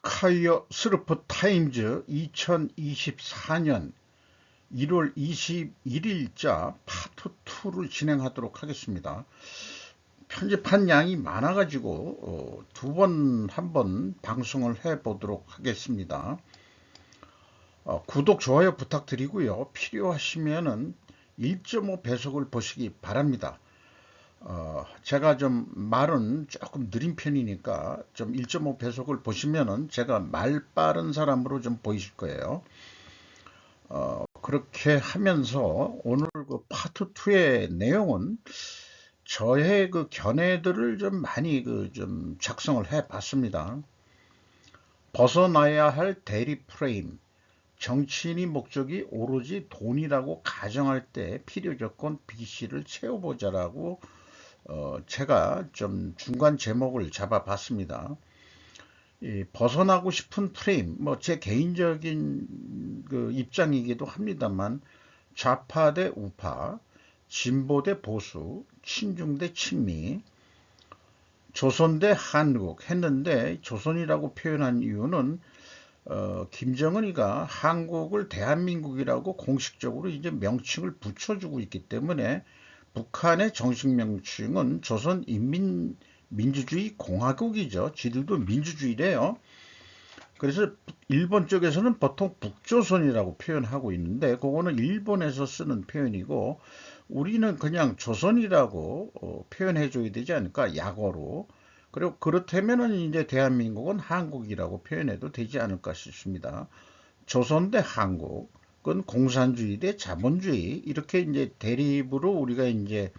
스카이어 스루프 타임즈 2024년 1월 21일자 파트 2를 진행하도록 하겠습니다. 편집한 양이 많아가지고 한 번 방송을 해보도록 하겠습니다. 구독, 좋아요 부탁드리고요. 필요하시면은 1.5배속을 보시기 바랍니다. 제가 좀 말은 조금 느린 편이니까 좀 1.5배속을 보시면은 제가 말 빠른 사람으로 좀 보이실 거예요. 그렇게 하면서 오늘 그 파트 2의 내용은 저의 그 견해들을 좀 많이 좀 작성을 해 봤습니다. 벗어나야 할 대리 프레임. 정치인이 목적이 오로지 돈이라고 가정할 때 필요 조건 BC를 채워보자라고 제가 좀 중간 제목을 잡아봤습니다. 벗어나고 싶은 프레임, 뭐 제 개인적인 그 입장이기도 합니다만 좌파 대 우파, 진보 대 보수, 친중 대 친미, 조선 대 한국 했는데 조선이라고 표현한 이유는 김정은이가 한국을 대한민국이라고 공식적으로 이제 명칭을 붙여주고 있기 때문에 북한의 정식 명칭은 조선인민민주주의 공화국이죠. 지들도 민주주의래요. 그래서 일본 쪽에서는 보통 북조선이라고 표현하고 있는데 그거는 일본에서 쓰는 표현이고 우리는 그냥 조선이라고 표현해 줘야 되지 않을까, 약어로. 그리고 그렇다면은 이제 대한민국은 한국이라고 표현해도 되지 않을까 싶습니다. 조선 대 한국은 공산주의 대 자본주의, 이렇게 이제 대립으로 우리가 이제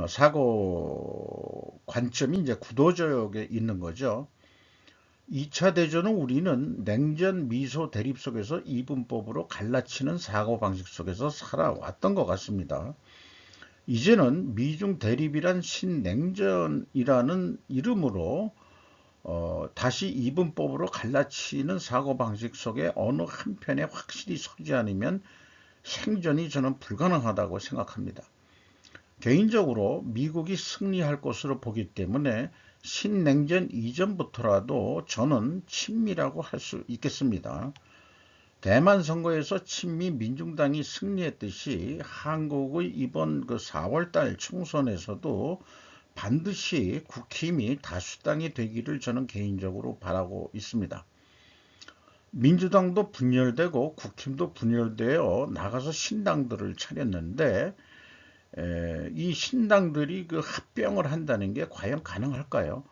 사고 관점이 이제 구도적에 있는 거죠. 2차 대전은 우리는 냉전 미소 대립 속에서 이분법으로 갈라치는 사고방식 속에서 살아왔던 것 같습니다. 이제는 미중 대립이란 신냉전이라는 이름으로 다시 이분법으로 갈라치는 사고방식 속에 어느 한편에 확실히 서지 않으면 생존이 저는 불가능하다고 생각합니다. 개인적으로 미국이 승리할 것으로 보기 때문에 신냉전 이전부터라도 저는 친미라고 할 수 있겠습니다. 대만 선거에서 친미 민중당이 승리했듯이 한국의 이번 그 4월달 총선에서도 반드시 국힘이 다수당이 되기를 저는 개인적으로 바라고 있습니다. 민주당도 분열되고 국힘도 분열되어 나가서 신당들을 차렸는데 이 신당들이 그 합병을 한다는 게 과연 가능할까요?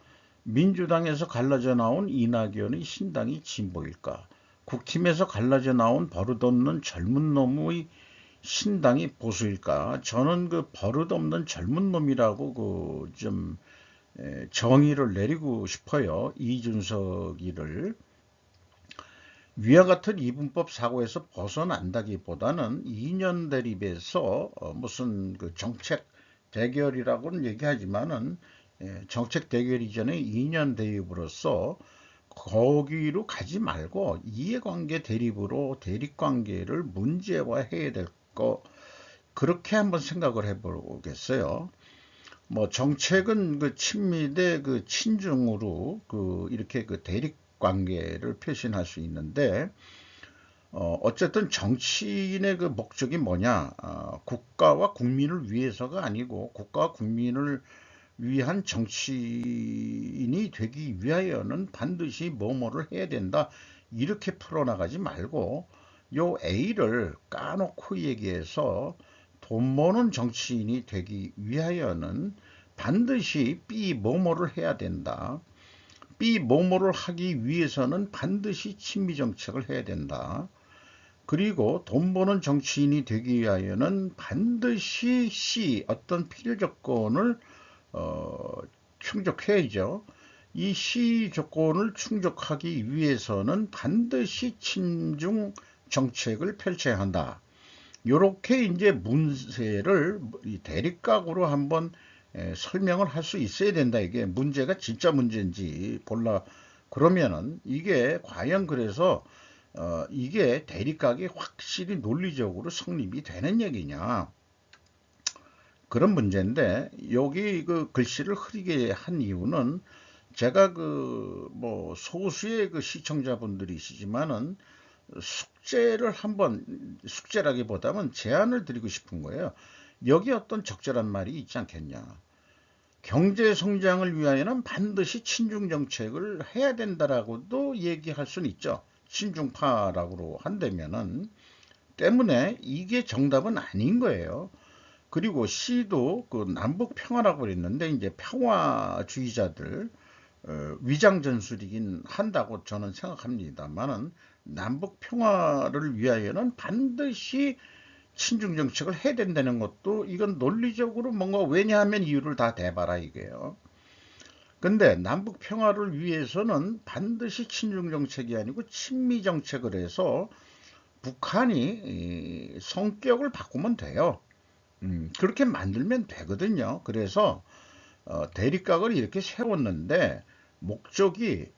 민주당에서 갈라져 나온 이낙연의 신당이 진보일까? 국힘에서 갈라져 나온 버릇없는 젊은 놈의 신당이 보수일까? 저는 그 버릇없는 젊은 놈이라고 그 좀 정의를 내리고 싶어요. 이준석이를. 위와 같은 이분법 사고에서 벗어난다기보다는 2년 대립에서 무슨 그 정책 대결이라고는 얘기하지만은 정책 대결 이전에 2년 대립으로서 거기로 가지 말고 이해관계 대립으로 대립관계를 문제화해야 될 거, 그렇게 한번 생각을 해보겠어요. 뭐 정책은 그 친미 대 그 친중으로 그 이렇게 그 대립 관계를 표시할 수 있는데 어쨌든 정치인의 그 목적이 뭐냐? 국가와 국민을 위해서가 아니고 국가와 국민을 위한 정치인이 되기 위하여는 반드시 뭐뭐를 해야 된다, 이렇게 풀어나가지 말고 요 A를 까놓고 얘기해서 돈 버는 정치인이 되기 위하여는 반드시 B 뭐뭐를 해야 된다. B 뭐뭐를 하기 위해서는 반드시 친미 정책을 해야 된다. 그리고 돈 버는 정치인이 되기 위하여는 반드시 C 어떤 필요 조건을 충족해야죠. 이 C 조건을 충족하기 위해서는 반드시 친중 정책을 펼쳐야 한다. 요렇게 이제 문제를 대립각으로 한번 설명을 할 수 있어야 된다. 이게 문제가 진짜 문제인지 볼라. 그러면은 이게 과연 그래서 이게 대립각이 확실히 논리적으로 성립이 되는 얘기냐, 그런 문제인데, 여기 그 글씨를 흐리게 한 이유는 제가 뭐 소수의 시청자분들이시지만은 숙제를 한번, 숙제라기보다는 제안을 드리고 싶은 거예요. 여기 어떤 적절한 말이 있지 않겠냐. 경제 성장을 위하여는 반드시 친중 정책을 해야 된다라고도 얘기할 수는 있죠. 친중파라고 한다면은. 때문에 이게 정답은 아닌 거예요. 그리고 C도 남북 평화라고 그랬는데 이제 평화주의자들 위장 전술이긴 한다고 저는 생각합니다만은, 남북 평화를 위하여는 반드시 친중 정책을 해야 된다는 것도 이건 논리적으로 뭔가, 왜냐하면 이유를 다 대봐라 이게요. 근데 남북 평화를 위해서는 반드시 친중 정책이 아니고 친미 정책을 해서 북한이 성격을 바꾸면 돼요. 그렇게 만들면 되거든요. 그래서 대립각을 이렇게 세웠는데, 목적이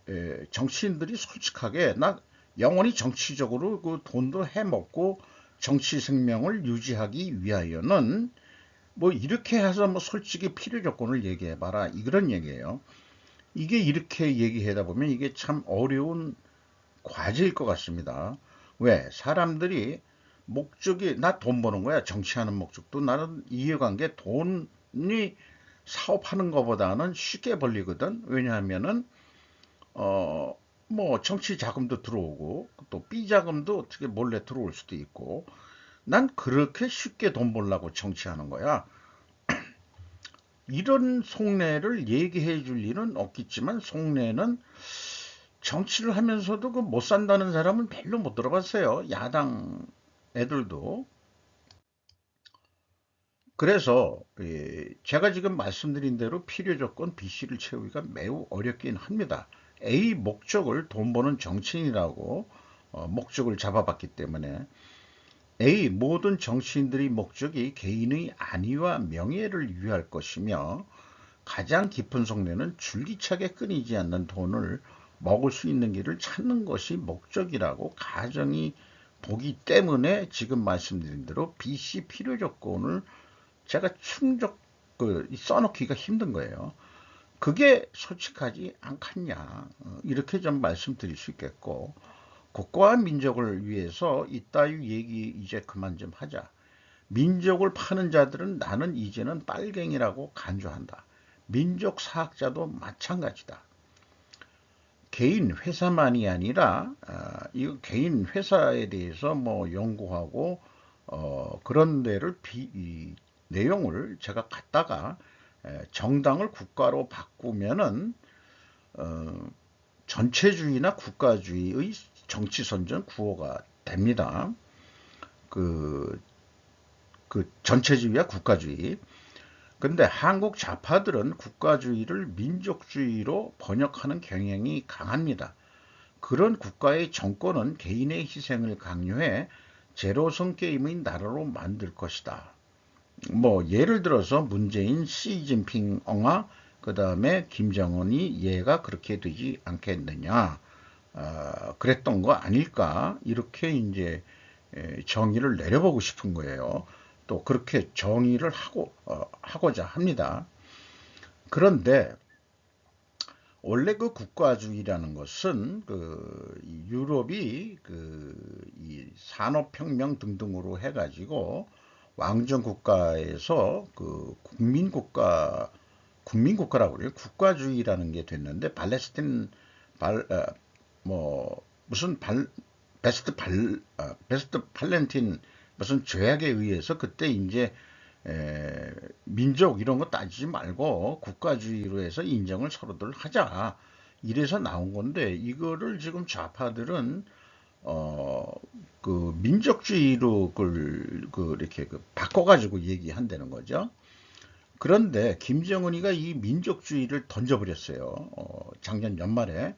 정치인들이 솔직하게 나 영원히 정치적으로 돈도 해먹고 정치 생명을 유지하기 위하여는 뭐 이렇게 해서 뭐 솔직히 필요 조건을 얘기해봐라 이런 얘기예요. 이게 이렇게 얘기하다 보면 이게 참 어려운 과제일 것 같습니다. 왜? 사람들이 목적이 나 돈 버는 거야. 정치하는 목적도 나는 이해관계, 돈이 사업하는 것보다는 쉽게 벌리거든. 왜냐하면은 어 뭐 정치 자금도 들어오고 또 B 자금도 어떻게 몰래 들어올 수도 있고, 난 그렇게 쉽게 돈 벌려고 정치하는 거야. 이런 속내를 얘기해 줄 일은 없겠지만, 속내는 정치를 하면서도 못 산다는 사람은 별로 못 들어봤어요. 야당 애들도. 그래서 제가 지금 말씀드린 대로 필요 조건 BC를 채우기가 매우 어렵긴 합니다. A 목적을 돈 버는 정치인이라고 목적을 잡아봤기 때문에, A 모든 정치인들의 목적이 개인의 안위와 명예를 위할 것이며, 가장 깊은 속내는 줄기차게 끊이지 않는 돈을 먹을 수 있는 길을 찾는 것이 목적이라고 가정이 보기 때문에, 지금 말씀드린 대로 BC 필요 조건을 제가 써놓기가 힘든 거예요. 그게 솔직하지 않겠냐, 이렇게 좀 말씀드릴 수 있겠고, 국가와 민족을 위해서 이따위 얘기 이제 그만 좀 하자. 민족을 파는 자들은 나는 이제는 빨갱이라고 간주한다. 민족 사학자도 마찬가지다. 개인 회사만이 아니라 이 개인 회사에 대해서 뭐 연구하고 그런 데를 이 내용을 제가 갖다가 정당을 국가로 바꾸면은 어, 전체주의나 국가주의의 정치선전 구호가 됩니다. 그, 전체주의와 국가주의. 근데 한국 좌파들은 국가주의를 민족주의로 번역하는 경향이 강합니다. 그런 국가의 정권은 개인의 희생을 강요해 제로섬 게임의 나라로 만들 것이다. 뭐 예를 들어서 문재인, 시진핑 엉아, 그 다음에 김정은이 얘가 그렇게 되지 않겠느냐, 그랬던 거 아닐까, 이렇게 이제 정의를 내려보고 싶은 거예요. 또 그렇게 정의를 하고자 합니다. 그런데 원래 그 국가주의라는 것은 유럽이 이 산업혁명 등등으로 해가지고 왕정 국가에서 국민국가라고 그래요. 국가주의라는 게 됐는데, 발레스틴 발 뭐 무슨 베스트 팔렌틴 무슨 조약에 의해서 그때 이제 민족 이런 거 따지지 말고 국가주의로 해서 인정을 서로들 하자, 이래서 나온 건데, 이거를 지금 좌파들은 어, 민족주의로 이렇게 바꿔가지고 얘기한다는 거죠. 그런데 김정은이가 이 민족주의를 던져버렸어요. 작년 연말에.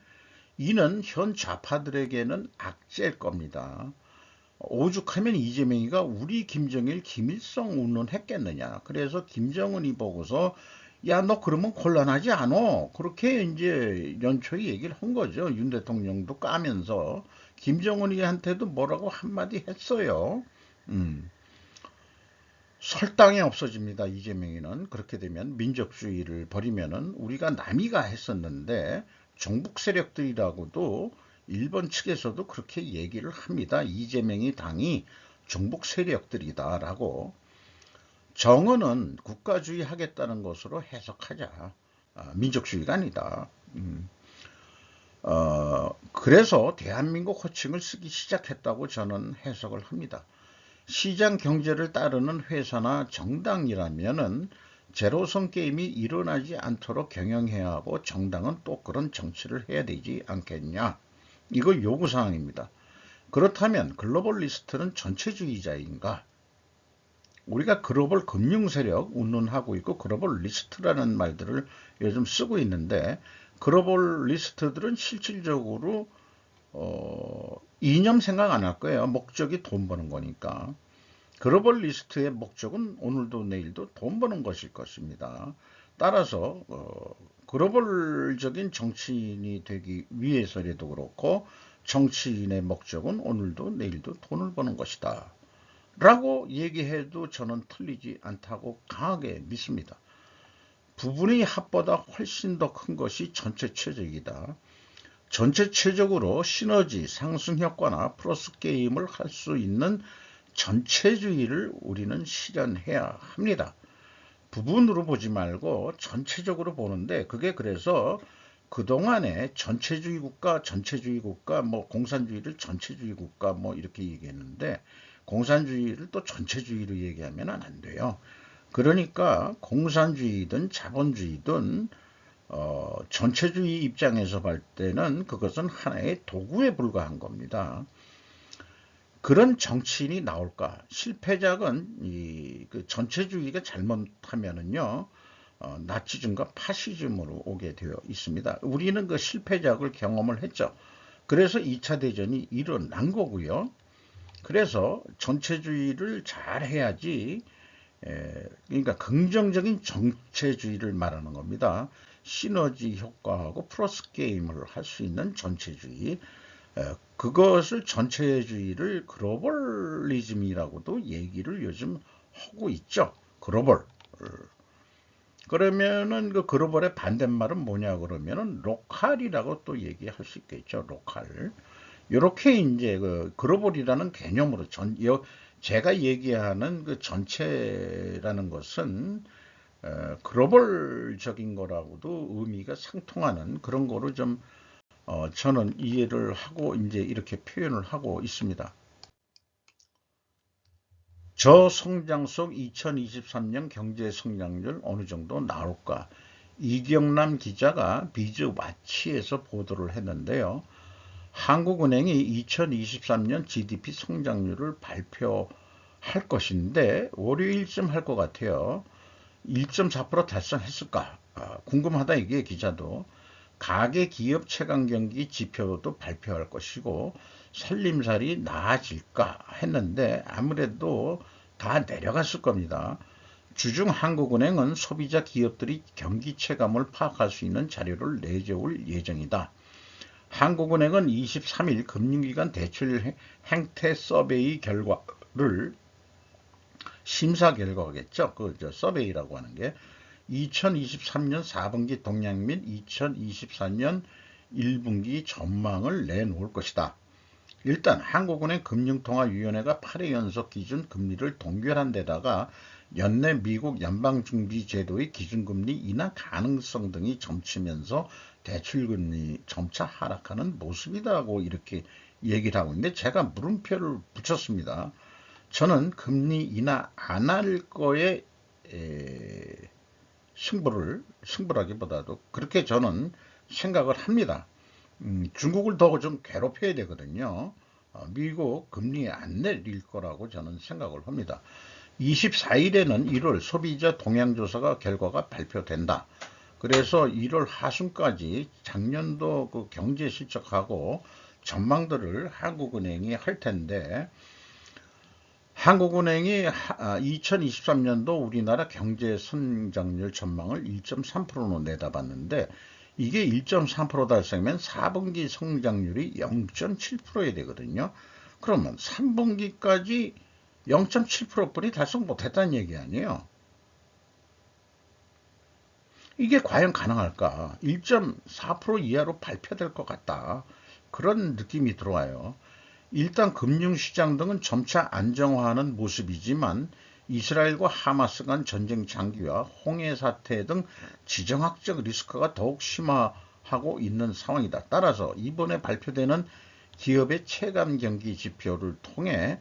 이는 현 좌파들에게는 악재일 겁니다. 오죽하면 이재명이가 우리 김정일, 김일성 운운했겠느냐. 그래서 김정은이 보고서 야, 너 그러면 곤란하지 않어, 그렇게 이제 연초에 얘기를 한 거죠. 윤 대통령도 까면서 김정은이한테도 뭐라고 한마디 했어요. 음. 설당이 없어집니다. 이재명이는. 그렇게 되면 민족주의를 버리면은 우리가 남이가 했었는데 종북 세력들이라고도 일본 측에서도 그렇게 얘기를 합니다. 이재명이 당이 종북 세력들이다라고. 정언은 국가주의 하겠다는 것으로 해석하자. 민족주의가 아니다. 그래서 대한민국 호칭을 쓰기 시작했다고 저는 해석을 합니다. 시장 경제를 따르는 회사나 정당이라면은 제로섬 게임이 일어나지 않도록 경영해야 하고 정당은 또 그런 정치를 해야 되지 않겠냐. 이거 요구사항입니다. 그렇다면 글로벌 리스트는 전체주의자인가? 우리가 글로벌 금융세력 운운하고 있고 글로벌 리스트라는 말들을 요즘 쓰고 있는데 글로벌 리스트들은 실질적으로 이념 생각 안 할 거예요. 목적이 돈 버는 거니까. 글로벌 리스트의 목적은 오늘도 내일도 돈 버는 것일 것입니다. 따라서 글로벌적인 정치인이 되기 위해서라도 그렇고 정치인의 목적은 오늘도 내일도 돈을 버는 것이다. 라고 얘기해도 저는 틀리지 않다고 강하게 믿습니다. 부분의 합보다 훨씬 더 큰 것이 전체체적이다. 전체체적으로 시너지 상승효과나 플러스 게임을 할 수 있는 전체주의를 우리는 실현해야 합니다. 부분으로 보지 말고 전체적으로 보는데 그게 그래서 그동안에 전체주의 국가, 뭐 공산주의를 전체주의 국가 뭐 이렇게 얘기했는데 공산주의를 또 전체주의로 얘기하면 안 돼요. 그러니까 공산주의든 자본주의든 전체주의 입장에서 볼 때는 그것은 하나의 도구에 불과한 겁니다. 그런 정치인이 나올까? 실패작은 그 전체주의가 잘못하면은요, 나치즘과 파시즘으로 오게 되어 있습니다. 우리는 그 실패작을 경험을 했죠. 그래서 2차 대전이 일어난 거고요. 그래서 전체주의를 잘 해야지, 그러니까 긍정적인 정체주의를 말하는 겁니다. 시너지 효과하고 플러스 게임을 할 수 있는 전체주의. 그것을 전체주의를 글로벌리즘이라고도 얘기를 요즘 하고 있죠. 글로벌. 그러면은 그 글로벌의 반대말은 뭐냐 그러면은 로컬이라고 또 얘기할 수 있겠죠. 로컬. 이렇게 이제 그 글로벌이라는 개념으로 제가 얘기하는 그 전체라는 것은 글로벌적인 거라고도 의미가 상통하는 그런 거로 좀 저는 이해를 하고 이제 이렇게 표현을 하고 있습니다. 저성장 속 2023년 경제 성장률 어느 정도 나올까? 이경남 기자가 비즈와치에서 보도를 했는데요. 한국은행이 2023년 GDP 성장률을 발표할 것인데 월요일쯤 할 것 같아요. 1.4% 달성했을까? 궁금하다 이게 기자도. 가계 기업 체감 경기 지표도 발표할 것이고 살림살이 나아질까 했는데 아무래도 다 내려갔을 겁니다. 주중 한국은행은 소비자 기업들이 경기 체감을 파악할 수 있는 자료를 내줘올 예정이다. 한국은행은 23일 금융기관 대출 행태 서베이 결과를 심사 결과겠죠. 그 서베이라고 하는 게 2023년 4분기 동향 및 2024년 1분기 전망을 내놓을 것이다. 일단 한국은행 금융통화위원회가 8회 연속 기준 금리를 동결한 데다가 연내 미국 연방준비제도의 기준금리 인하 가능성 등이 점치면서 대출금리 점차 하락하는 모습이다고 이렇게 얘기를 하고 있는데 제가 물음표를 붙였습니다. 저는 금리 인하 안 할 거에 승부라기보다도 그렇게 저는 생각을 합니다. 중국을 더 좀 괴롭혀야 되거든요. 미국 금리 안 내릴 거라고 저는 생각을 합니다. 24일에는 1월 소비자 동향조사가 결과가 발표된다. 그래서 1월 하순까지 작년도 그 경제 실적하고 전망들을 한국은행이 할 텐데 한국은행이 2023년도 우리나라 경제 성장률 전망을 1.3%로 내다봤는데 이게 1.3% 달성이면 4분기 성장률이 0.7%야 되거든요. 그러면 3분기까지 0.7%뿐이 달성 못했다는 얘기 아니에요. 이게 과연 가능할까? 1.4% 이하로 발표될 것 같다. 그런 느낌이 들어와요. 일단 금융시장 등은 점차 안정화하는 모습이지만 이스라엘과 하마스 간 전쟁 장기와 홍해 사태 등 지정학적 리스크가 더욱 심화하고 있는 상황이다. 따라서 이번에 발표되는 기업의 체감 경기 지표를 통해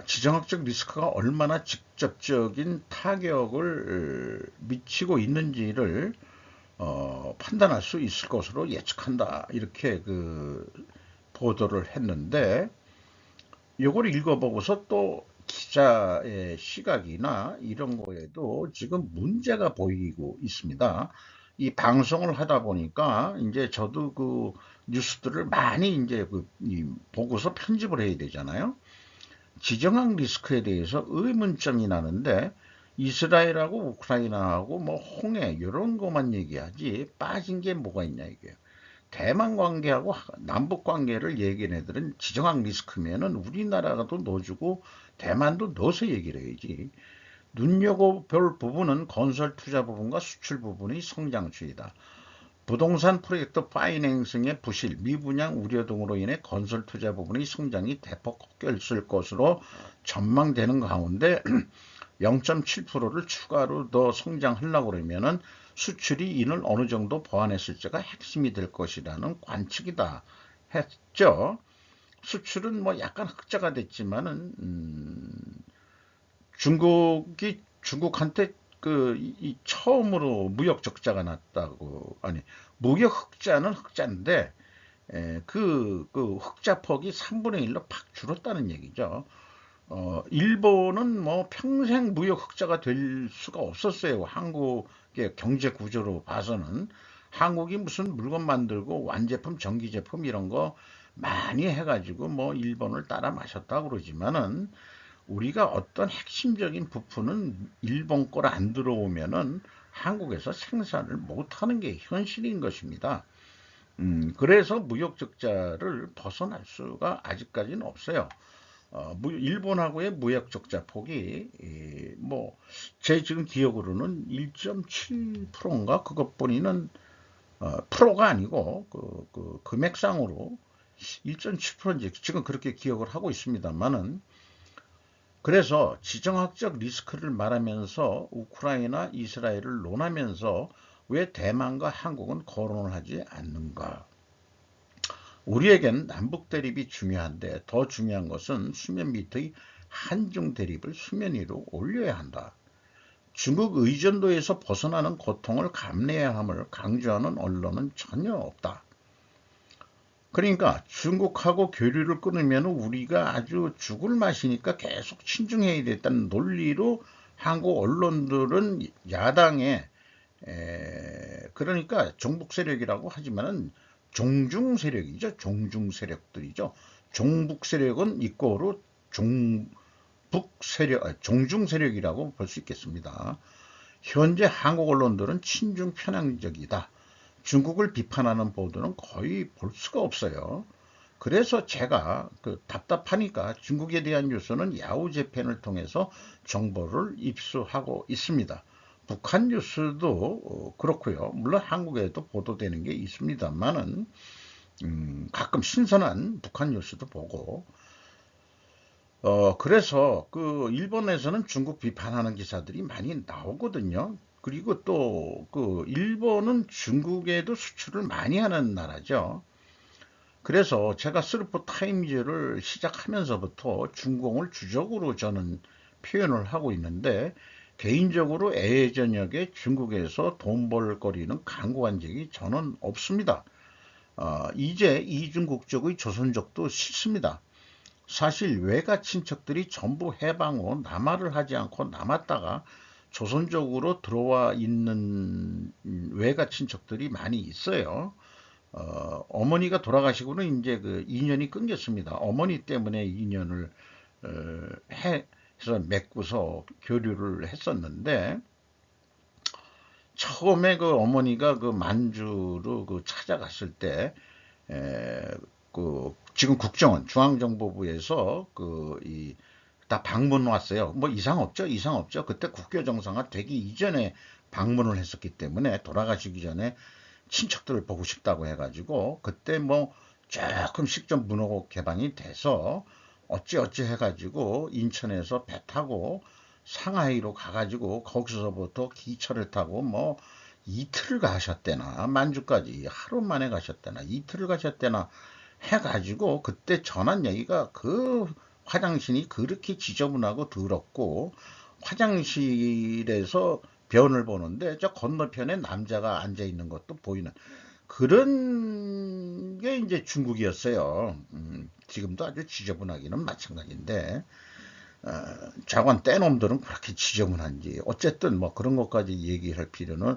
지정학적 리스크가 얼마나 직접적인 타격을 미치고 있는지를 판단할 수 있을 것으로 예측한다. 이렇게 보도를 했는데 이걸 읽어보고서 또 기자의 시각이나 이런 거에도 지금 문제가 보이고 있습니다. 이 방송을 하다 보니까 이제 저도 그 뉴스들을 많이 이제 보고서 편집을 해야 되잖아요. 지정학 리스크에 대해서 의문점이 나는데 이스라엘하고 우크라이나하고 뭐 홍해 이런 것만 얘기하지 빠진 게 뭐가 있냐 이게요. 대만 관계하고 남북 관계를 얘기한 애들은 지정학 리스크면은 우리나라도 넣어주고 대만도 넣어서 얘기를 해야지. 눈여겨볼 부분은 건설 투자 부분과 수출 부분의 성장추이다. 부동산 프로젝트 파이낸싱의 부실, 미분양 우려 등으로 인해 건설 투자 부분의 성장이 대폭 꺾였을 것으로 전망되는 가운데 0.7%를 추가로 더 성장하려고 그러면은 수출이 이를 어느 정도 보완했을지가 핵심이 될 것이라는 관측이다 했죠. 수출은 뭐 약간 흑자가 됐지만은 중국한테 처음으로 무역 적자가 났다고. 아니, 무역 흑자는 흑자인데 그 흑자폭이 3분의 1로 팍 줄었다는 얘기죠. 일본은 뭐 평생 무역 흑자가 될 수가 없었어요. 한국의 경제 구조로 봐서는. 한국이 무슨 물건 만들고 완제품, 전기제품 이런 거 많이 해가지고 뭐 일본을 따라 마셨다고 그러지만은 우리가 어떤 핵심적인 부품은 일본 걸 안 들어오면은 한국에서 생산을 못하는 게 현실인 것입니다. 그래서 무역 적자를 벗어날 수가 아직까지는 없어요. 일본하고의 무역 적자 폭이 뭐 제 지금 기억으로는 1.7%인가 그것뿐이는 프로가 아니고 금액상으로 1.7%인지 지금 그렇게 기억을 하고 있습니다만은 그래서 지정학적 리스크를 말하면서 우크라이나, 이스라엘을 논하면서 왜 대만과 한국은 거론을 하지 않는가? 우리에겐 남북 대립이 중요한데 더 중요한 것은 수면 밑의 한중 대립을 수면 위로 올려야 한다. 중국 의존도에서 벗어나는 고통을 감내해야 함을 강조하는 언론은 전혀 없다. 그러니까 중국하고 교류를 끊으면 우리가 아주 죽을 맛이니까 계속 친중해야 됐다는 논리로 한국 언론들은 야당에 그러니까 종북 세력이라고 하지만은 종중 세력이죠. 종중 세력들이죠. 종북 세력은 이꼬로 종북 세력, 종중 세력이라고 볼 수 있겠습니다. 현재 한국 언론들은 친중 편향적이다. 중국을 비판하는 보도는 거의 볼 수가 없어요. 그래서 제가 답답하니까 중국에 대한 뉴스는 야후 재팬을 통해서 정보를 입수하고 있습니다. 북한 뉴스도 그렇고요. 물론 한국에도 보도되는 게 있습니다만은 가끔 신선한 북한 뉴스도 보고 그래서 일본에서는 중국 비판하는 기사들이 많이 나오거든요. 그리고 또 일본은 중국에도 수출을 많이 하는 나라죠. 그래서 제가 스루프 타임즈를 시작하면서부터 중공을 주적으로 저는 표현을 하고 있는데 개인적으로 애저녁에 중국에서 돈 벌 거리는 강구한 적이 저는 없습니다. 이제 이중국적의 조선족도 싫습니다. 사실 외가 친척들이 전부 해방 후 남하를 하지 않고 남았다가 조선족으로 들어와 있는 외가 친척들이 많이 있어요. 어머니가 돌아가시고는 이제 인연이 끊겼습니다. 어머니 때문에 인연을 해서 맺고서 교류를 했었는데 처음에 어머니가 만주로 찾아갔을 때 지금 국정원 중앙정보부에서 이 다 방문 왔어요. 뭐 이상 없죠? 이상 없죠. 그때 국교 정상화 되기 이전에 방문을 했었기 때문에 돌아가시기 전에 친척들을 보고 싶다고 해가지고 그때 뭐 조금씩 좀 문호 개방이 돼서 어찌어찌 해가지고 인천에서 배 타고 상하이로 가가지고 거기서부터 기차를 타고 뭐 이틀을 가셨대나 만주까지 하루 만에 가셨대나 이틀을 가셨대나 해가지고 그때 전한 얘기가 그 화장실이 그렇게 지저분하고 더럽고 화장실에서 변을 보는데 저 건너편에 남자가 앉아 있는 것도 보이는 그런 게 이제 중국이었어요. 지금도 아주 지저분하기는 마찬가지인데 자관 떼놈들은 그렇게 지저분한지 어쨌든 뭐 그런 것까지 얘기할 필요는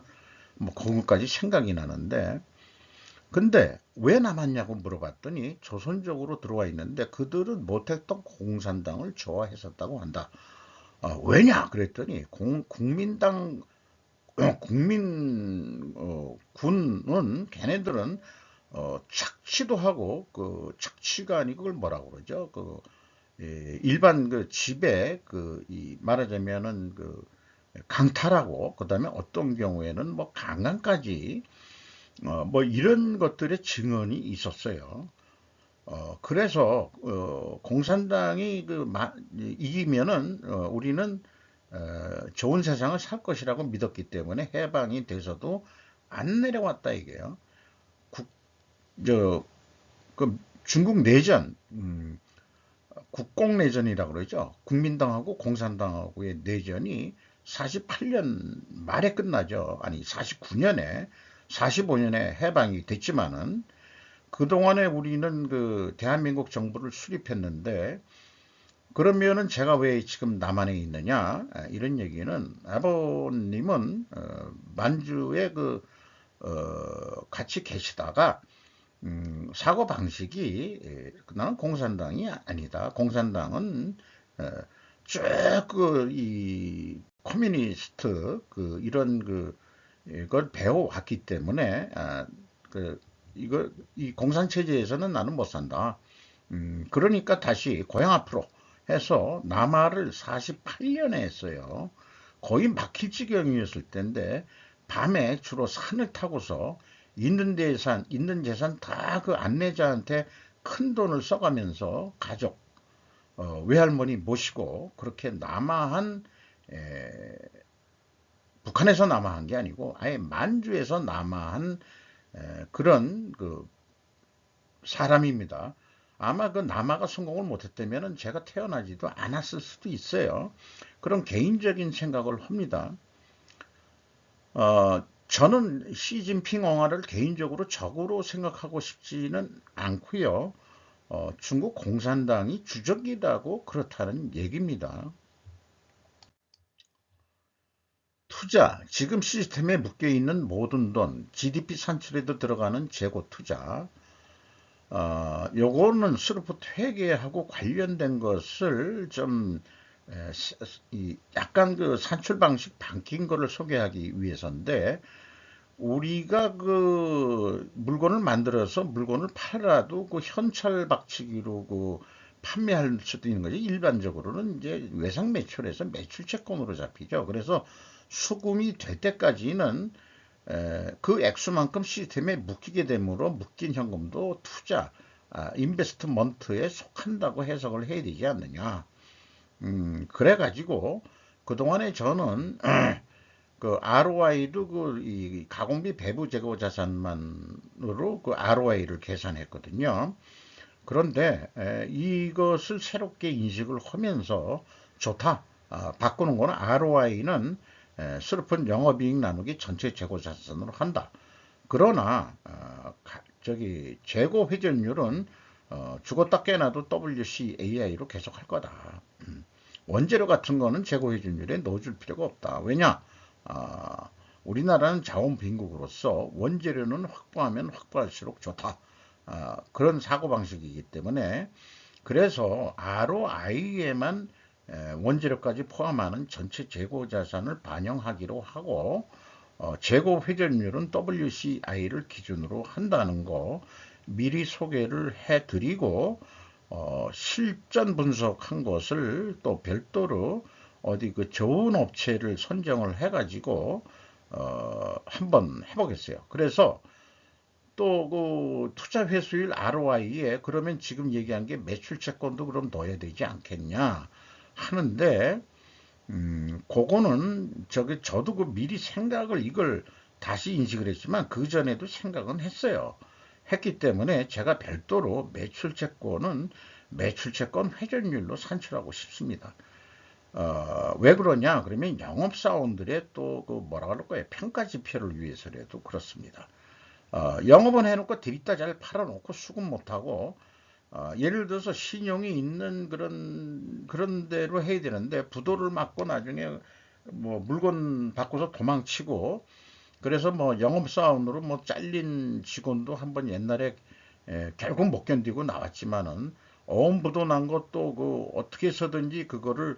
뭐 그것까지 생각이 나는데 근데 왜 남았냐고 물어봤더니 조선족으로 들어와 있는데 그들은 못했던 공산당을 좋아했었다고 한다. 왜냐 그랬더니 국민당 군은 걔네들은 착취도 하고 그 착취가 아니고 그걸 뭐라고 그러죠? 일반 그 집에 말하자면은 강탈하고 그다음에 어떤 경우에는 뭐 강간까지 뭐 이런 것들의 증언이 있었어요. 그래서 공산당이 이기면은 우리는 좋은 세상을 살 것이라고 믿었기 때문에 해방이 돼서도 안 내려왔다 이게요. 국, 저, 중국 내전, 국공내전이라고 그러죠. 국민당하고 공산당하고의 내전이 48년 말에 끝나죠. 아니 49년에 45년에 해방이 됐지만은 그동안에 우리는 대한민국 정부를 수립했는데 그러면은 제가 왜 지금 남한에 있느냐 이런 얘기는 아버님은 만주에 같이 계시다가 사고 방식이 나는 공산당이 아니다. 공산당은 쭉이 커뮤니스트 이런 이걸 배워왔기 때문에 이 공산 체제에서는 나는 못 산다. 그러니까 다시 고향 앞으로 해서 남하를 48년에 했어요. 거의 막힐 지경이었을 텐데 밤에 주로 산을 타고서 있는 재산 다 그 안내자한테 큰 돈을 써가면서 가족, 외할머니 모시고 그렇게 남하한 북한에서 남하한 게 아니고 아예 만주에서 남하한 그런 사람입니다. 아마 남아가 성공을 못했다면 제가 태어나지도 않았을 수도 있어요. 그런 개인적인 생각을 합니다. 저는 시진핑 엉아를 개인적으로 적으로 생각하고 싶지는 않고요. 중국 공산당이 주적이라고 그렇다는 얘기입니다. 투자, 지금 시스템에 묶여있는 모든 돈, GDP 산출에도 들어가는 재고 투자, 요거는 스루프 회계하고 관련된 것을 좀 약간 산출 방식 바뀐 거를 소개하기 위해서인데 우리가 물건을 만들어서 물건을 팔아도 현찰 박치기로 판매할 수도 있는 거지. 일반적으로는 이제 외상 매출에서 매출 채권으로 잡히죠. 그래서 수금이 될 때까지는 그 액수만큼 시스템에 묶이게 되므로 묶인 현금도 투자, 인베스트먼트에 속한다고 해석을 해야 되지 않느냐. 그래가지고 그동안에 저는 ROI도 이 가공비 배부 재고 자산만으로 ROI를 계산했거든요. 그런데 이것을 새롭게 인식을 하면서 좋다. 바꾸는 거는 ROI는 슬픈 영업이익 나누기 전체 재고 자산으로 한다. 그러나 재고 회전율은 죽었다 깨나도 WCAI로 계속 할 거다. 원재료 같은 거는 재고 회전율에 넣어줄 필요가 없다. 왜냐? 우리나라는 자원 빈국으로서 원재료는 확보하면 확보할수록 좋다. 그런 사고방식이기 때문에 그래서 ROI에만 원재료까지 포함하는 전체 재고 자산을 반영하기로 하고 재고 회전율은 WCI를 기준으로 한다는 거 미리 소개를 해드리고 실전 분석한 것을 또 별도로 어디 그 좋은 업체를 선정을 해가지고 한번 해보겠어요. 그래서 또 그 투자 회수율 ROI에 그러면 지금 얘기한 게 매출 채권도 그럼 넣어야 되지 않겠냐 하는데 그거는 저도 그 미리 생각을 이걸 다시 인식을 했지만 그 전에도 생각은 했어요. 했기 때문에 제가 별도로 매출채권은 매출채권 회전율로 산출하고 싶습니다. 왜 그러냐? 그러면 영업사원들의 또 그 뭐라 그럴까요? 평가지표를 위해서라도 그렇습니다. 영업은 해놓고 들이다 잘 팔아놓고 수급 못하고 예를 들어서 신용이 있는 그런 대로 해야 되는데 부도를 맞고 나중에 뭐 물건 받고서 도망치고 그래서 뭐 영업사원으로 뭐 잘린 직원도 한번 옛날에 결국 못 견디고 나왔지만은 어음부도 난 것도 그 어떻게 해서든지 그거를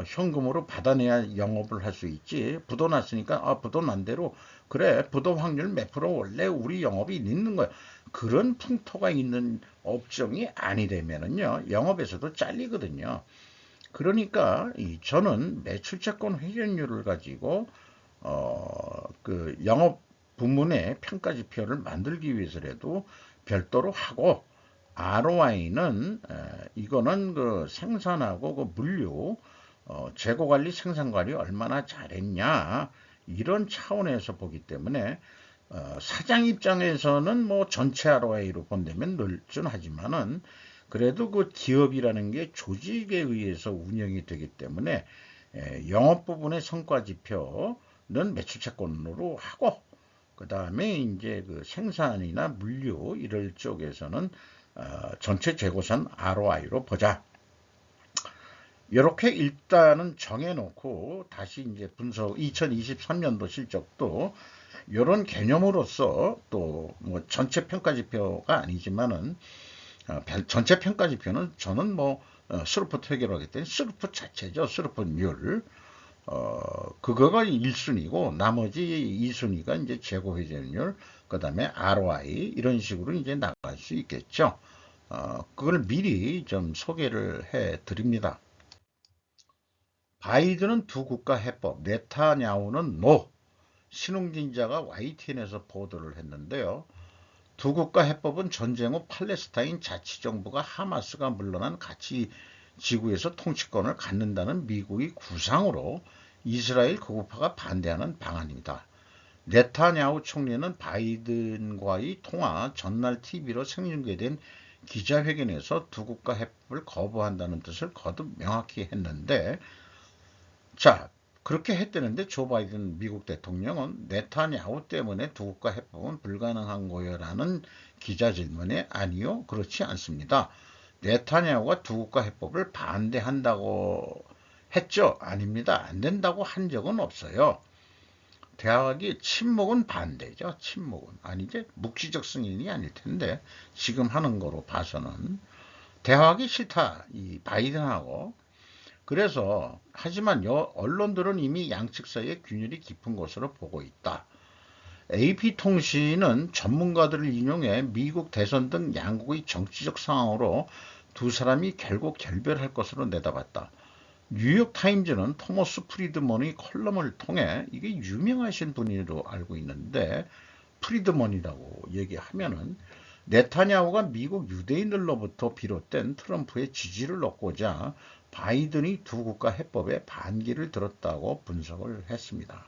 현금으로 받아내야 영업을 할 수 있지. 부도 났으니까 부도 난 대로 그래 부도 확률 몇 프로 원래 우리 영업이 있는 거야. 그런 풍토가 있는 업종이 아니되면은요 영업에서도 잘리거든요. 그러니까 저는 매출채권 회전율을 가지고 그 영업 부문의 평가지표를 만들기 위해서라도 별도로 하고 ROI는 이거는 그 생산하고 그 물류 재고관리 생산관리 얼마나 잘했냐 이런 차원에서 보기 때문에 사장 입장에서는 뭐 전체 ROI로 본다면 늘준하지만은 그래도 그 기업이라는 게 조직에 의해서 운영이 되기 때문에 영업 부분의 성과 지표는 매출 채권으로 하고 그 다음에 이제 그 생산이나 물류 이럴 쪽에서는 전체 재고산 ROI로 보자. 이렇게 일단은 정해놓고 다시 이제 분석 2023년도 실적도 이런 개념으로서 또 뭐 전체 평가 지표가 아니지만은 전체 평가 지표는 저는 뭐 스루프 회계로 하기 때문에 스루프 자체죠. 스루프율 그거가 1순위고 나머지 2순위가 이제 재고 회전율 그다음에 ROI 이런 식으로 이제 나갈 수 있겠죠. 그걸 미리 좀 소개를 해 드립니다. 바이든은 두 국가 해법, 네타냐후는 노. 신웅진자가 YTN에서 보도를 했는데요. 두 국가 해법은 전쟁 후 팔레스타인 자치정부가 하마스가 물러난 가치 지구에서 통치권을 갖는다는 미국의 구상으로 이스라엘 극우파가 반대하는 방안입니다. 네타냐후 총리는 바이든과의 통화 전날 TV로 생중계된 기자회견에서 두 국가 해법을 거부한다는 뜻을 거듭 명확히 했는데 자, 그렇게 했다는데 조 바이든 미국 대통령은 네타냐후 때문에 두 국가 해법은 불가능한 거요라는 기자 질문에 아니요, 그렇지 않습니다. 네타냐후가 두 국가 해법을 반대한다고 했죠? 아닙니다. 안 된다고 한 적은 없어요. 대화기 침묵은 반대죠. 침묵은 아니지 묵시적 승인이 아닐 텐데 지금 하는 거로 봐서는 대화하기 싫다. 이 바이든하고 그래서 하지만 언론들은 이미 양측 사이의 균열이 깊은 것으로 보고 있다. AP통신은 전문가들을 인용해 미국 대선 등 양국의 정치적 상황으로 두 사람이 결국 결별할 것으로 내다봤다. 뉴욕타임즈는 토머스 프리드먼의 컬럼을 통해 이게 유명하신 분으로 알고 있는데 프리드먼이라고 얘기하면은 네타냐후가 미국 유대인들로부터 비롯된 트럼프의 지지를 얻고자 바이든이 두 국가 해법에 반기를 들었다고 분석을 했습니다.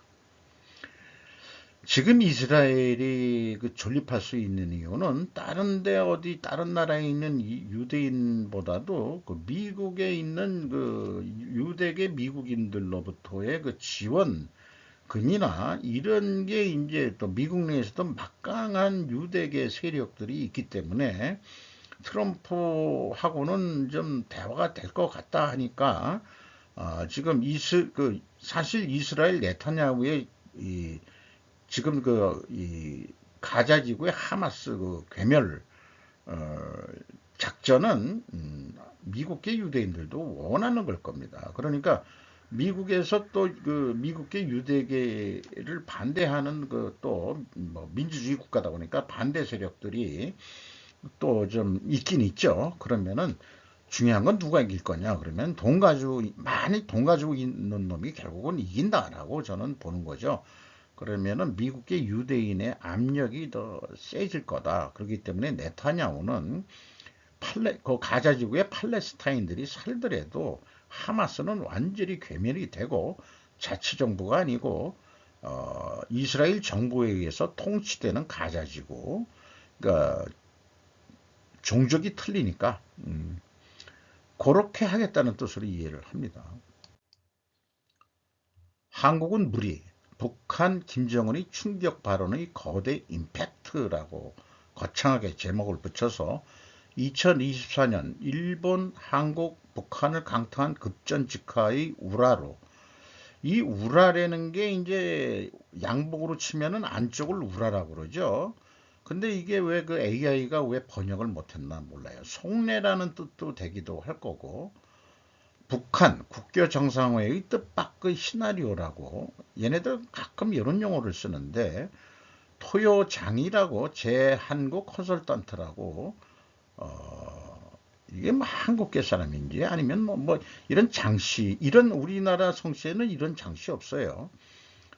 지금 이스라엘이 그 존립할 수 있는 이유는 다른 나라에 있는 유대인보다도 그 미국에 있는 그 유대계 미국인들로부터의 그 지원 근이나 이런 게 이제 또 미국 내에서도 막강한 유대계 세력들이 있기 때문에 트럼프하고는 좀 대화가 될 것 같다 하니까 지금 사실 이스라엘 네타냐후의 지금 이 가자 지구의 하마스 그 괴멸 작전은 미국계 유대인들도 원하는 걸 겁니다. 그러니까 미국에서 또 그 미국계 유대계를 반대하는 그 또 뭐 민주주의 국가다 보니까 반대 세력들이 또 좀 있긴 있죠. 그러면은 중요한 건 누가 이길 거냐? 그러면 많이 돈 가지고 있는 놈이 결국은 이긴다라고 저는 보는 거죠. 그러면은 미국의 유대인의 압력이 더 세질 거다. 그렇기 때문에 네타냐후는 그 가자 지구의 팔레스타인들이 살더라도 하마스는 완전히 괴멸이 되고 자치정부가 아니고 이스라엘 정부에 의해서 통치되는 가자 지구, 그러니까 종족이 틀리니까 그렇게 하겠다는 뜻으로 이해를 합니다. 한국은 무리, 북한 김정은의 충격 발언의 거대 임팩트라고 거창하게 제목을 붙여서 2024년 일본, 한국, 북한을 강타한 급전직하의 우라로, 이 우라라는 게 이제 양복으로 치면은 안쪽을 우라라고 그러죠. 근데 이게 왜 그 AI가 왜 번역을 못했나 몰라요. 속내라는 뜻도 되기도 할 거고, 북한 국교 정상회의 뜻밖의 시나리오라고, 얘네들 가끔 이런 용어를 쓰는데 토요장이라고 제한국 컨설턴트라고, 이게 뭐 한국계 사람인지 아니면 뭐 이런 장씨, 이런 우리나라 성씨에는 이런 장씨 없어요.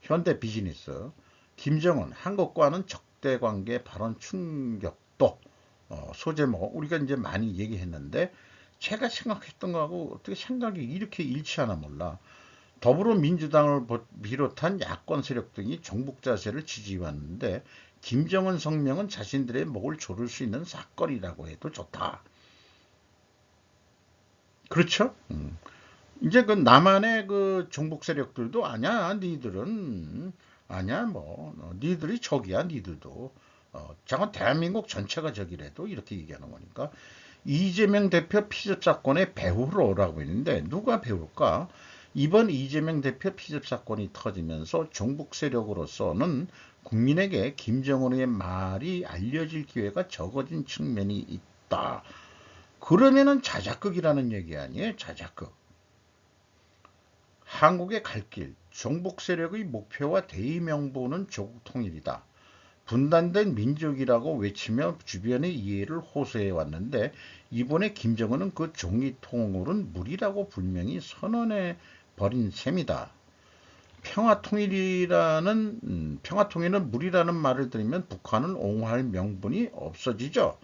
현대 비즈니스 김정은 한국과는 적대관계 발언 충격도, 소제목 우리가 이제 많이 얘기했는데 제가 생각했던 거하고 어떻게 생각이 이렇게 일치하나 몰라. 더불어민주당을 비롯한 야권 세력 등이 종북 자세를 지지해왔는데 김정은 성명은 자신들의 목을 조를 수 있는 사건이라고 해도 좋다. 그렇죠? 이제 그 남한의 그 종북 세력들도 아니야, 니들은 아니야, 뭐 니들이 적이야, 니들도. 잠깐 대한민국 전체가 적이래도 이렇게 얘기하는 거니까. 이재명 대표 피습 사건의 배후로라고 있는데 누가 배울까? 이번 이재명 대표 피습 사건이 터지면서 종북 세력으로서는 국민에게 김정은의 말이 알려질 기회가 적어진 측면이 있다. 그러면은 자작극이라는 얘기 아니에요? 자작극. 한국의 갈 길, 종북 세력의 목표와 대의명분은 조국 통일이다. 분단된 민족이라고 외치며 주변의 이해를 호소해 왔는데 이번에 김정은은 그 종이 통일은 무리라고 분명히 선언해 버린 셈이다. 평화통일은 무리라는 말을 들으면 북한을 옹호할 명분이 없어지죠.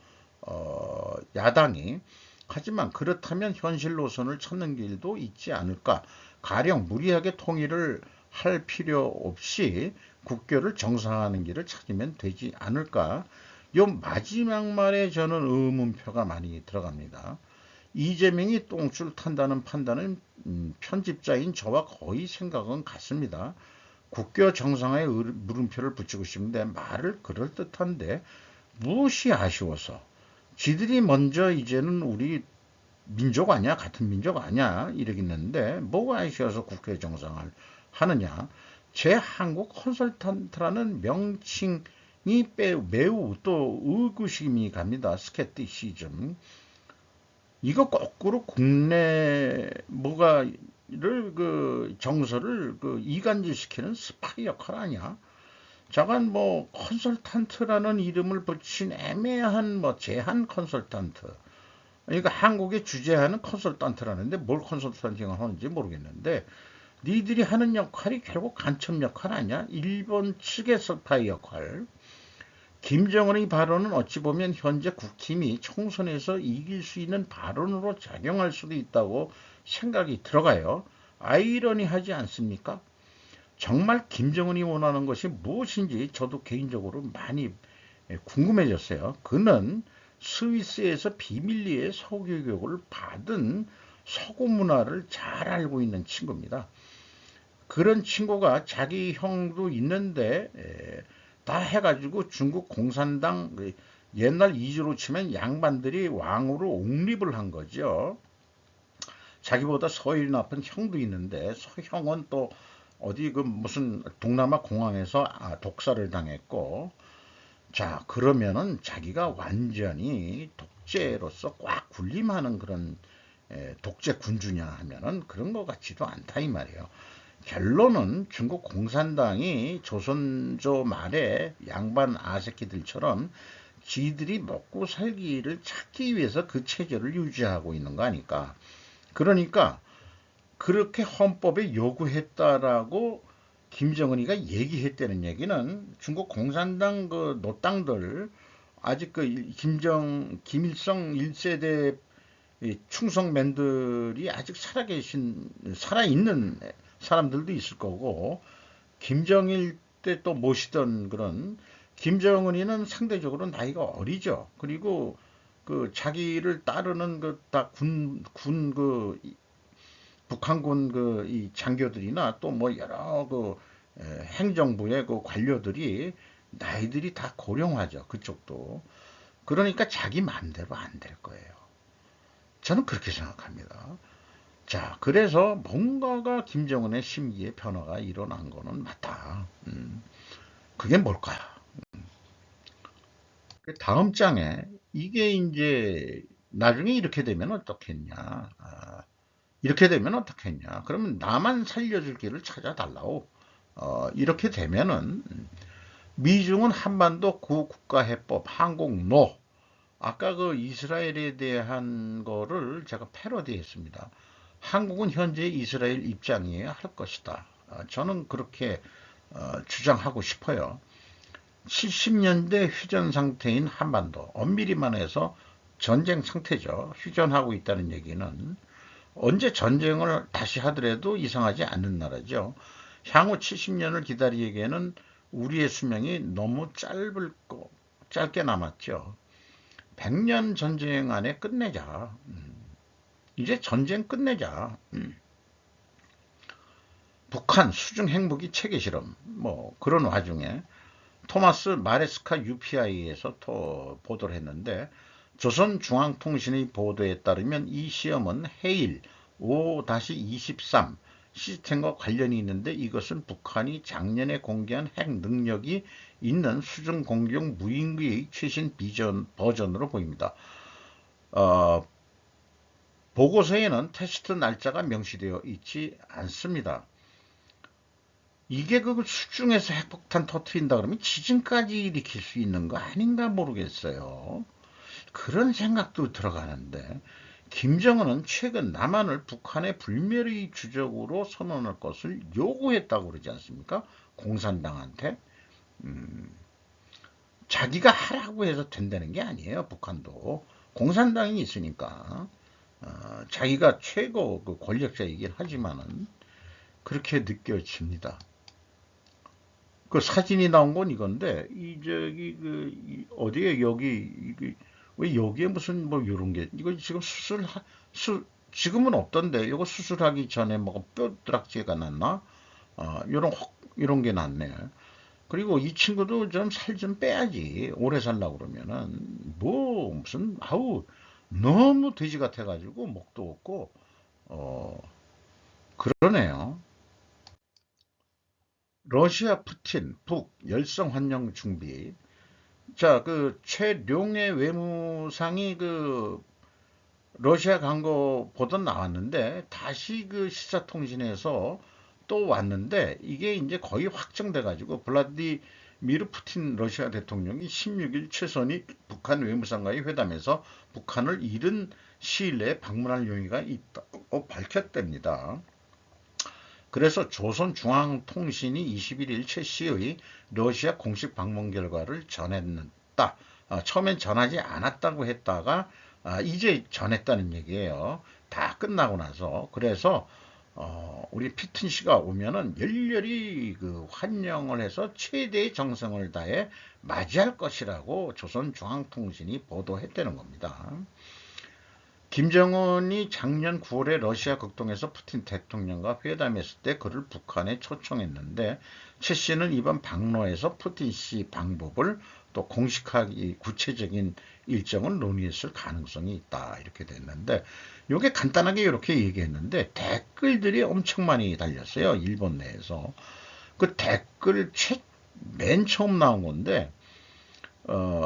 야당이. 하지만 그렇다면 현실 노선을 찾는 길도 있지 않을까. 가령 무리하게 통일을 할 필요 없이 국교를 정상화하는 길을 찾으면 되지 않을까. 요 마지막 말에 저는 의문표가 많이 들어갑니다. 이재명이 똥줄 탄다는 판단은 편집자인 저와 거의 생각은 같습니다. 국교 정상화에 물음표를 붙이고 싶은데 말을 그럴듯한데 무엇이 아쉬워서 지들이 먼저 이제는 우리 민족 아니야? 같은 민족 아니야? 이러겠는데 뭐가 아쉬워서 국회 정상화를 하느냐? 제 한국 컨설턴트라는 명칭이 매우 또 의구심이 갑니다. 스케티시즘. 이거 거꾸로 국내 뭐가를 그 정서를 그 이간질시키는 스파이 역할 아니야? 저건 뭐 컨설턴트라는 이름을 붙인 애매한 뭐 제한 컨설턴트. 그러니까 한국에 주재하는 컨설턴트라는데 뭘 컨설턴팅을 하는지 모르겠는데 니들이 하는 역할이 결국 간첩 역할 아니야? 일본 측의 스파이 역할. 김정은의 발언은 어찌 보면 현재 국힘이 총선에서 이길 수 있는 발언으로 작용할 수도 있다고 생각이 들어가요. 아이러니하지 않습니까? 정말 김정은이 원하는 것이 무엇인지 저도 개인적으로 많이 궁금해졌어요. 그는 스위스에서 비밀리에 서구 교육을 받은 서구 문화를 잘 알고 있는 친구입니다. 그런 친구가 자기 형도 있는데 다 해가지고 중국 공산당 옛날 이주로 치면 양반들이 왕으로 옹립을 한 거죠. 자기보다 서열이 높은 형도 있는데 형은 또 어디 그 무슨 동남아 공항에서 독살을 당했고, 자 그러면은 자기가 완전히 독재로서 꽉 군림하는 그런 독재 군주냐 하면은 그런 것 같지도 않다 이 말이에요. 결론은 중국 공산당이 조선조 말에 양반 아새끼들처럼 지들이 먹고 살기를 찾기 위해서 그 체제를 유지하고 있는 거 아닐까. 그러니까 그렇게 헌법에 요구했다라고 김정은이가 얘기했다는 얘기는 중국 공산당 그 노땅들 아직 그 김일성 1세대 충성맨들이 아직 살아있는 사람들도 있을 거고, 김정일 때 또 모시던 그런 김정은이는 상대적으로 나이가 어리죠. 그리고 그 자기를 따르는 그 북한군 그 이 장교들이나 또 뭐 여러 그 행정부의 그 관료들이 나이들이 다 고령화죠. 그쪽도. 그러니까 자기 마음대로 안 될 거예요. 저는 그렇게 생각합니다. 자, 그래서 뭔가가 김정은의 심기에 변화가 일어난 거는 맞다. 그게 뭘까? 다음 장에 이게 이제 나중에 이렇게 되면 어떻겠냐? 이렇게 되면 어떻겠냐? 그러면 나만 살려줄 길을 찾아달라고. 이렇게 되면은 미중은 한반도 구국가해법 항공노, 아까 그 이스라엘에 대한 거를 제가 패러디했습니다. 한국은 현재 이스라엘 입장이어야 할 것이다. 저는 그렇게 주장하고 싶어요. 70년대 휴전 상태인 한반도, 엄밀히만 해서 전쟁 상태죠. 휴전하고 있다는 얘기는 언제 전쟁을 다시 하더라도 이상하지 않는 나라죠. 향후 70년을 기다리기에는 우리의 수명이 너무 짧게 남았죠. 100년 전쟁 안에 끝내자. 이제 전쟁 끝내자. 북한 수중 핵무기 체계 실험, 뭐 그런 와중에 토마스 마레스카 UPI에서 보도를 했는데, 조선중앙통신의 보도에 따르면 이 시험은 해일 5-23 시스템과 관련이 있는데, 이것은 북한이 작년에 공개한 핵 능력이 있는 수중 공격 무인기의 최신 버전으로 보입니다. 보고서에는 테스트 날짜가 명시되어 있지 않습니다. 이게 그 수중에서 핵폭탄 터트린다 그러면 지진까지 일으킬 수 있는 거 아닌가 모르겠어요. 그런 생각도 들어가는데, 김정은은 최근 남한을 북한의 불멸의 주적으로 선언할 것을 요구했다고 그러지 않습니까? 공산당한테. 자기가 하라고 해서 된다는 게 아니에요. 북한도 공산당이 있으니까 자기가 최고 그 권력자이긴 하지만은 그렇게 느껴집니다. 그 사진이 나온 건 이건데, 어디에 왜 여기에 무슨 뭐 요런 게, 이거 지금 지금은 없던데, 이거 수술하기 전에 뭐 뼈드락지가 났나? 요런 게 났네. 그리고 이 친구도 좀 살 좀 빼야지. 오래 살려고 그러면은. 무슨, 너무 돼지 같아가지고, 목도 없고, 그러네요. 러시아 푸틴, 북, 열성 환영 준비. 자, 그, 최룡의 외무상이 그, 러시아 간 거 보던 나왔는데, 다시 그 시사통신에서 또 왔는데, 이게 이제 거의 확정돼가지고, 블라디미르 푸틴 러시아 대통령이 16일 최선희 북한 외무상과의 회담에서 북한을 이른 시일 내에 방문할 용의가 있다고 밝혔답니다. 그래서 조선중앙통신이 21일 최 씨의 러시아 공식 방문 결과를 전했다. 처음엔 전하지 않았다고 했다가 이제 전했다는 얘기예요. 다 끝나고 나서. 그래서 우리 피튼 씨가 오면은 열렬히 그 환영을 해서 최대의 정성을 다해 맞이할 것이라고 조선중앙통신이 보도했다는 겁니다. 김정은이 작년 9월에 러시아 극동에서 푸틴 대통령과 회담했을 때 그를 북한에 초청했는데, 최 씨는 이번 방로에서 푸틴 씨 방법을 또 공식하기 구체적인 일정을 논의했을 가능성이 있다, 이렇게 됐는데, 이게 간단하게 이렇게 얘기했는데 댓글들이 엄청 많이 달렸어요. 일본 내에서. 그 댓글 맨 처음 나온 건데,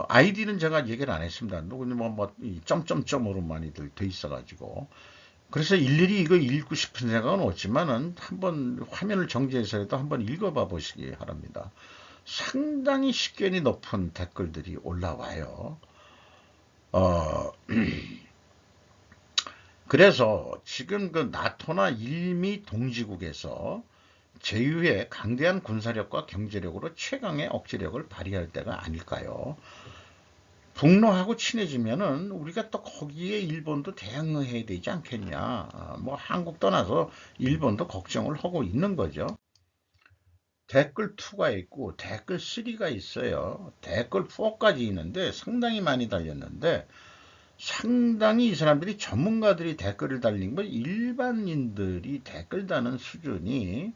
아이디는 제가 얘기를 안 했습니다. 점점점으로 많이들 돼 있어가지고. 그래서 일일이 이거 읽고 싶은 생각은 없지만은 한번 화면을 정지해서라도 한번 읽어봐 보시기 바랍니다. 상당히 식견이 높은 댓글들이 올라와요. 어, 그래서 지금 그 나토나 일미 동지국에서 제휴의 강대한 군사력과 경제력으로 최강의 억제력을 발휘할 때가 아닐까요? 북러하고 친해지면은 우리가 또 거기에 일본도 대응해야 되지 않겠냐. 뭐 한국 떠나서 일본도 걱정을 하고 있는 거죠. 댓글 2가 있고 댓글 3가 있어요. 댓글 4까지 있는데 상당히 많이 달렸는데 상당히 이 사람들이 전문가들이 댓글을 달린 건 일반인들이 댓글 다는 수준이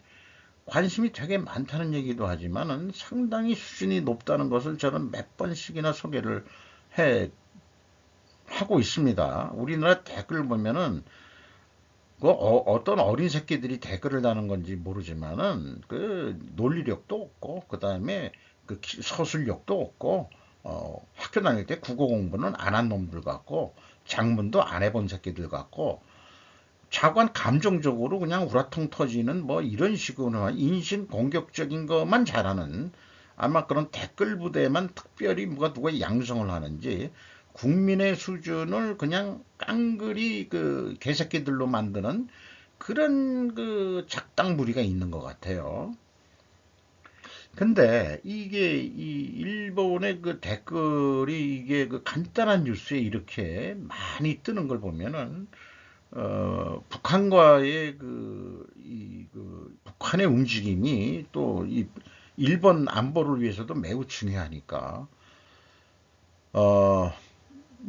관심이 되게 많다는 얘기도 하지만은 상당히 수준이 높다는 것을 저는 몇 번씩이나 소개를 해 하고 있습니다. 우리나라 댓글 보면은 그 어떤 어린 새끼들이 댓글을 다는 건지 모르지만은 그 논리력도 없고 그 다음에 그 서술력도 없고 학교 다닐 때 국어 공부는 안 한 놈들 같고 작문도 안 해본 새끼들 같고 자관 감정적으로 그냥 우라통 터지는 뭐 이런 식으로 인신 공격적인 것만 잘하는 아마 그런 댓글 부대만 특별히 누가 양성을 하는지 국민의 수준을 그냥 깡그리 그 개새끼들로 만드는 그런 그 작당 무리가 있는 것 같아요. 근데 이게 이 일본의 그 댓글이 이게 그 간단한 뉴스에 이렇게 많이 뜨는 걸 보면은 북한과의 그 북한의 움직임이 또 이 일본 안보를 위해서도 매우 중요하니까 어,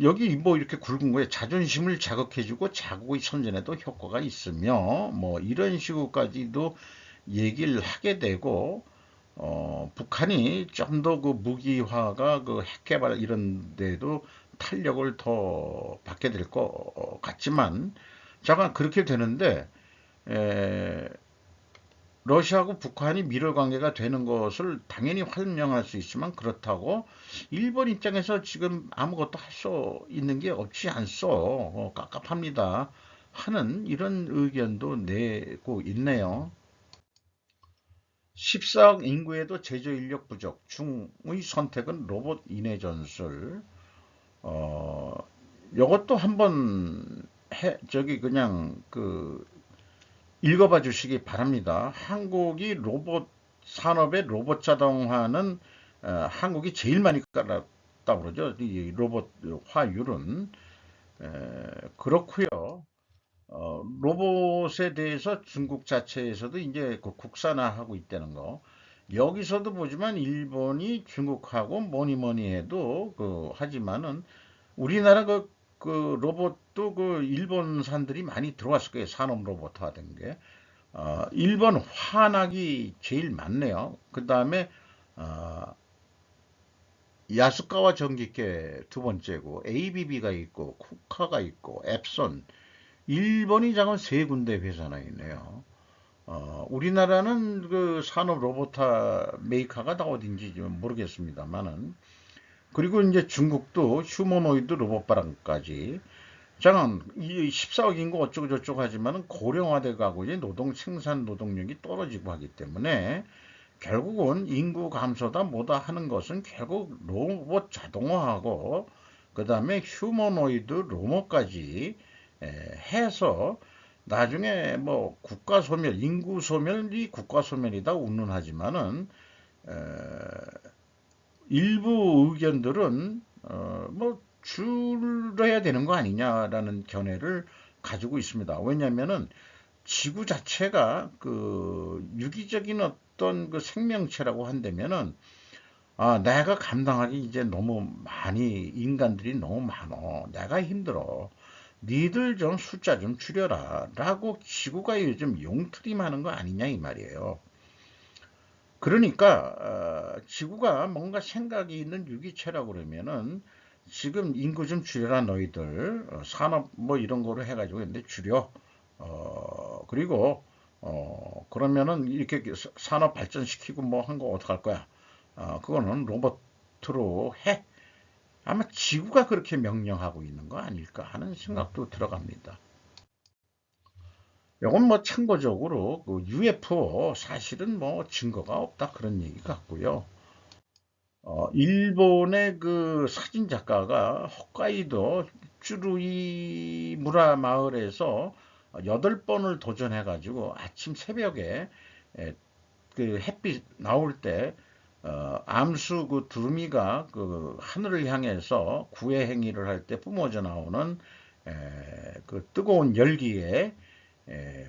여기 뭐 이렇게 굵은 거에 자존심을 자극해주고 자국의 선전에도 효과가 있으며 뭐 이런 식으로까지도 얘기를 하게 되고 북한이 좀 더 그 무기화가 그 핵개발 이런 데도 탄력을 더 받게 될 것 같지만 잠깐 그렇게 되는데 에, 러시아하고 북한이 밀월 관계가 되는 것을 당연히 환영할 수 있지만 그렇다고 일본 입장에서 지금 아무것도 할 수 있는 게 없지 않소. 깝깝합니다. 하는 이런 의견도 내고 있네요. 14억 인구에도 제조 인력 부족, 중의 선택은 로봇 인해 전술. 어, 요것도 한번 저기 그냥 그 읽어봐 주시기 바랍니다. 한국이 로봇 산업의 로봇 자동화는 한국이 제일 많이 깔았다고 그러죠. 이 로봇 화율은 그렇고요. 로봇에 대해서 중국 자체에서도 이제 그 국산화하고 있다는 거. 여기서도 보지만 일본이 중국하고 뭐니 뭐니 해도 그 하지만은 우리나라 그 로봇도 그 일본산들이 많이 들어왔을 거예요. 산업 로봇화 된 게. 일본 화학이 제일 많네요. 그 다음에 어, 야스카와 전기계 두 번째고 ABB가 있고 쿠카가 있고 앱손 일본이 작은 세 군데 회사나 있네요. 우리나라는 그 산업 로봇화 메이커가 다 어딘지 좀 모르겠습니다만은 그리고 이제 중국도 휴머노이드 로봇바람까지 잠깐 이 14억 인구 어쩌고 저쩌고 하지만은 고령화돼 가고 이제 노동 생산 노동력이 떨어지고 하기 때문에 결국은 인구 감소다 뭐다 하는 것은 결국 로봇 자동화하고 그 다음에 휴머노이드 로봇까지 해서 나중에 뭐 국가 소멸, 인구 소멸이 국가 소멸이다 운운하지만은 일부 의견들은 뭐 줄여야 되는 거 아니냐라는 견해를 가지고 있습니다. 왜냐하면은 지구 자체가 그 유기적인 어떤 그 생명체라고 한다면은 내가 감당하기 이제 너무 많이 인간들이 너무 많어. 내가 힘들어. 니들 좀 숫자 좀 줄여라. 라고 지구가 요즘 용트림하는 거 아니냐 이 말이에요. 그러니까 지구가 뭔가 생각이 있는 유기체라고 그러면은 지금 인구 좀 줄여라 너희들 산업 뭐 이런 거로 해가지고 근데 줄여 그리고 그러면은 이렇게 산업 발전시키고 뭐 한 거 어떡할 거야 그거는 로봇으로 해 아마 지구가 그렇게 명령하고 있는 거 아닐까 하는 생각도 들어갑니다. 이건 뭐 참고적으로 그 UFO 사실은 뭐 증거가 없다 그런 얘기 같고요. 일본의 그 사진 작가가 홋카이도 쭈루이무라 마을에서 8번을 도전해 가지고 아침 새벽에 그 햇빛 나올 때 암수 그 두루미가 그 하늘을 향해서 구애 행위를 할 때 뿜어져 나오는 그 뜨거운 열기에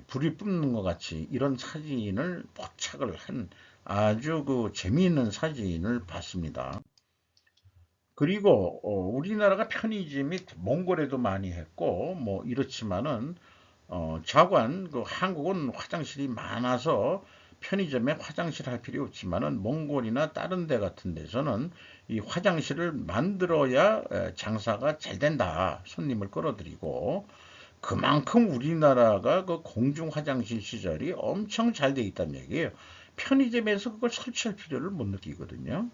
불이 뿜는 것 같이 이런 사진을 포착을 한 아주 그 재미있는 사진을 봤습니다. 그리고 우리나라가 편의점이 몽골에도 많이 했고 뭐 이렇지만은 자관 그 한국은 화장실이 많아서 편의점에 화장실 할 필요 없지만은 몽골이나 다른 데 같은 데서는 이 화장실을 만들어야 장사가 잘 된다. 손님을 끌어들이고 그만큼 우리나라가 그 공중 화장실 시설이 엄청 잘 돼 있다는 얘기예요. 편의점에서 그걸 설치할 필요를 못 느끼거든요.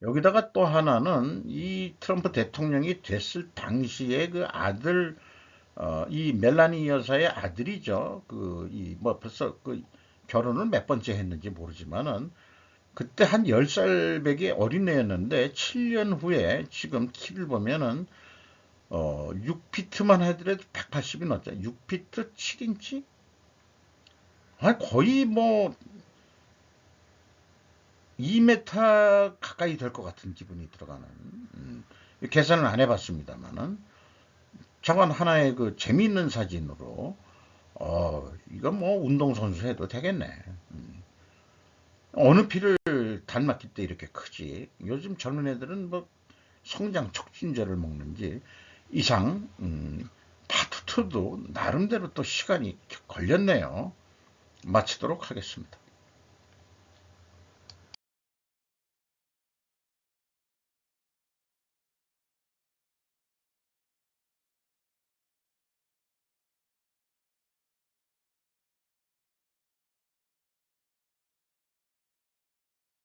여기다가 또 하나는 이 트럼프 대통령이 됐을 당시에 그 아들 이 멜라니 여사의 아들이죠. 그 이 뭐 벌써 그 결혼을 몇 번째 했는지 모르지만은 그때 한 10살 배기 어린애였는데 7년 후에 지금 키를 보면은 6피트만 하더라도 180이 넘죠. 6피트 7인치? 아 거의 뭐 2m 가까이 될 것 같은 기분이 들어가는 계산을 안 해봤습니다만은 저건 하나의 그 재미있는 사진으로 이건 뭐 운동선수 해도 되겠네. 어느 피를 닮았기 때 이렇게 크지. 요즘 젊은 애들은 뭐 성장 촉진제를 먹는지 이상 파트2도 나름대로 또 시간이 걸렸네요. 마치도록 하겠습니다.